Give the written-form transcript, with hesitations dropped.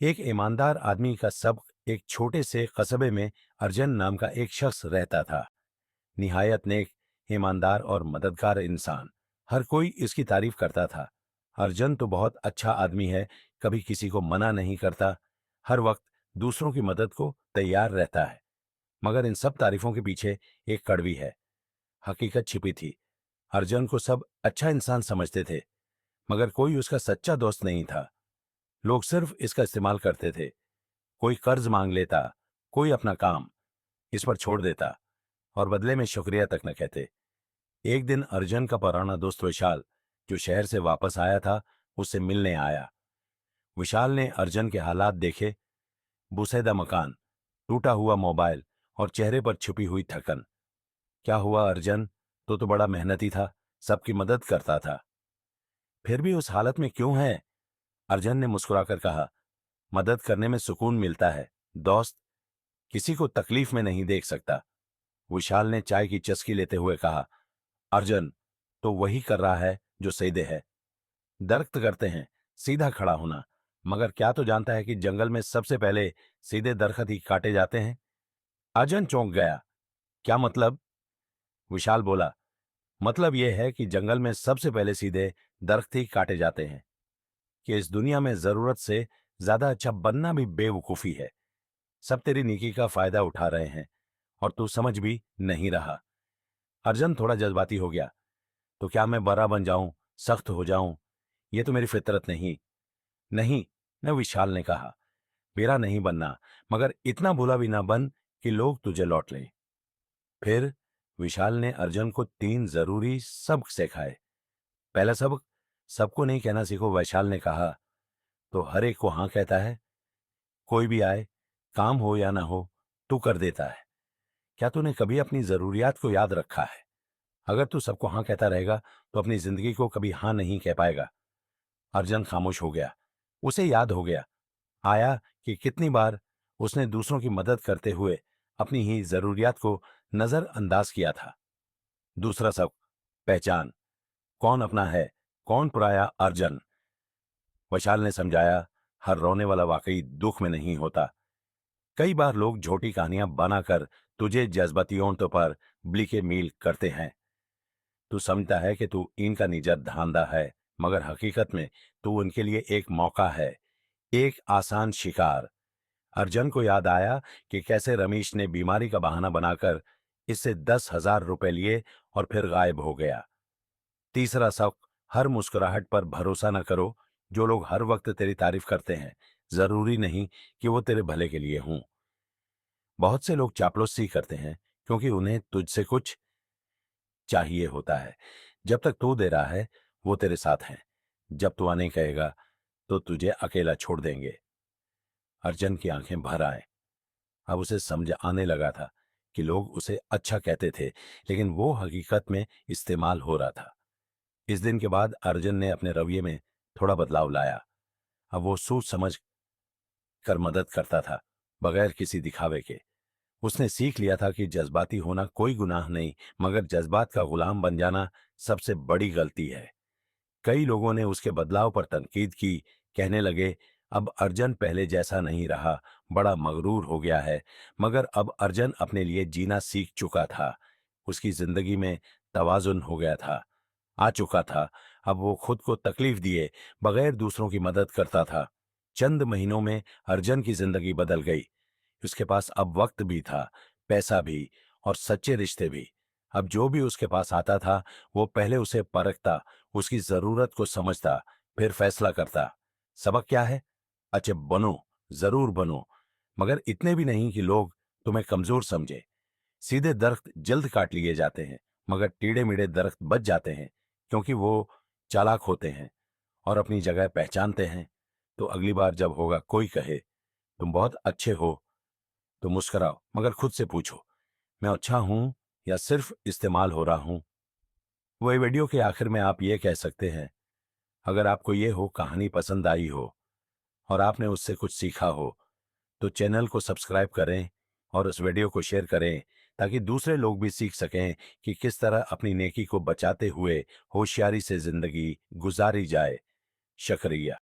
एक ईमानदार आदमी का सबक एक छोटे से कस्बे में अर्जन नाम का एक शख्स रहता था। निहायत नेक, ईमानदार और मददगार इंसान। हर कोई इसकी तारीफ करता था। अर्जन तो बहुत अच्छा आदमी है, कभी किसी को मना नहीं करता, हर वक्त दूसरों की मदद को तैयार रहता है। मगर इन सब तारीफों के पीछे एक कड़वी है, हकीकत छिपी थी। अर्जन को सब अच्छा इंसान समझते थे, मगर कोई उसका सच्चा दोस्त नहीं था। लोग सिर्फ इसका इस्तेमाल करते थे। कोई कर्ज मांग लेता, कोई अपना काम इस पर छोड़ देता और बदले में शुक्रिया तक न कहते। एक दिन अर्जन का पुराना दोस्त विशाल, जो शहर से वापस आया था, उससे मिलने आया। विशाल ने अर्जन के हालात देखे, बुसेदा मकान, टूटा हुआ मोबाइल और चेहरे पर छुपी हुई थकन। क्या हुआ अर्जन, तो बड़ा मेहनती था, सबकी मदद करता था, फिर भी उस हालत में क्यों है? अर्जन ने मुस्कुराकर कहा, मदद करने में सुकून मिलता है दोस्त, किसी को तकलीफ में नहीं देख सकता। विशाल ने चाय की चस्की लेते हुए कहा, अर्जन तो वही कर रहा है जो सीधे है। दरख्त करते हैं सीधा खड़ा होना, मगर क्या तो जानता है कि जंगल में सबसे पहले सीधे दरख्त ही काटे जाते हैं? अर्जन चौंक गया। क्या मतलब? विशाल बोला, मतलब यह है कि जंगल में सबसे पहले सीधे दरख्त ही काटे जाते हैं, कि इस दुनिया में जरूरत से ज्यादा अच्छा बनना भी बेवकूफी है। सब तेरी नेकी का फायदा उठा रहे हैं और तू समझ भी नहीं रहा। अर्जन थोड़ा जज्बाती हो गया। तो क्या मैं बड़ा बन जाऊं, सख्त हो जाऊं? ये तो मेरी फितरत नहीं। नहीं, न, विशाल ने कहा, मेरा नहीं बनना, मगर इतना बुरा भी ना बन कि लोग तुझे लौट लें। फिर विशाल ने अर्जुन को 3 जरूरी सबक सिखाए। पहला सबक, सबको नहीं कहना सीखो। विशाल ने कहा, तो हर एक को हाँ कहता है, कोई भी आए, काम हो या ना हो, तू कर देता है। क्या तूने कभी अपनी जरूरियात को याद रखा है? अगर तू सबको हाँ कहता रहेगा तो अपनी जिंदगी को कभी हाँ नहीं कह पाएगा। अर्जन खामोश हो गया। उसे याद हो गया आया कि कितनी बार उसने दूसरों की मदद करते हुए अपनी ही जरूरियात को नजरअंदाज किया था। दूसरा सबक, पहचान, कौन अपना है, कौन पराया। अर्जन, विशाल ने समझाया, हर रोने वाला वाकई दुख में नहीं होता। कई बार लोग झूठी कहानियां बनाकर तुझे जज्बातियों पर ब्लीके मील करते हैं। तू समझता है कि तू इनका निजत धांधा है, मगर हकीकत में तू उनके लिए एक मौका है, एक आसान शिकार। अर्जन को याद आया कि कैसे रमेश ने बीमारी का बहाना बनाकर इससे 10,000 रुपए लिए और फिर गायब हो गया। तीसरा सबक, हर मुस्कुराहट पर भरोसा न करो। जो लोग हर वक्त तेरी तारीफ करते हैं, जरूरी नहीं कि वो तेरे भले के लिए हों। बहुत से लोग चापलूसी करते हैं क्योंकि उन्हें तुझसे कुछ चाहिए होता है। जब तक तू दे रहा है, वो तेरे साथ हैं। जब तू आने कहेगा तो तुझे अकेला छोड़ देंगे। अर्जन की आंखें भर आए। अब उसे समझ आने लगा था कि लोग उसे अच्छा कहते थे, लेकिन वो हकीकत में इस्तेमाल हो रहा था। इस दिन के बाद अर्जन ने अपने रवैये में थोड़ा बदलाव लाया। अब वो सोच समझ कर मदद करता था, बगैर किसी दिखावे के। उसने सीख लिया था कि जज्बाती होना कोई गुनाह नहीं, मगर जज्बात का गुलाम बन जाना सबसे बड़ी गलती है। कई लोगों ने उसके बदलाव पर तनकीद की, कहने लगे, अब अर्जन पहले जैसा नहीं रहा, बड़ा मगरूर हो गया है। मगर अब अर्जन अपने लिए जीना सीख चुका था। उसकी जिंदगी में तवाजुन हो गया था, आ चुका था। अब वो खुद को तकलीफ दिए बगैर दूसरों की मदद करता था। चंद महीनों में अर्जन की जिंदगी बदल गई। उसके पास अब वक्त भी था, पैसा भी और सच्चे रिश्ते भी। अब जो भी उसके पास आता था, वो पहले उसे परखता, उसकी जरूरत को समझता, फिर फैसला करता। सबक क्या है? अच्छे बनो, जरूर बनो, मगर इतने भी नहीं कि लोग तुम्हें कमजोर समझे। सीधे दरख्त जल्द काट लिए जाते हैं, मगर टीड़े मीड़े दरख्त बच जाते हैं, क्योंकि वो चालाक होते हैं और अपनी जगह पहचानते हैं। तो अगली बार जब होगा कोई कहे तुम बहुत अच्छे हो, तो मुस्कुराओ, मगर खुद से पूछो, मैं अच्छा हूं या सिर्फ इस्तेमाल हो रहा हूं? वही वीडियो के आखिर में आप ये कह सकते हैं, अगर आपको ये हो कहानी पसंद आई हो और आपने उससे कुछ सीखा हो, तो चैनल को सब्सक्राइब करें और उस वीडियो को शेयर करें, ताकि दूसरे लोग भी सीख सकें कि किस तरह अपनी नेकी को बचाते हुए होशियारी से जिंदगी गुजारी जाए। शुक्रिया।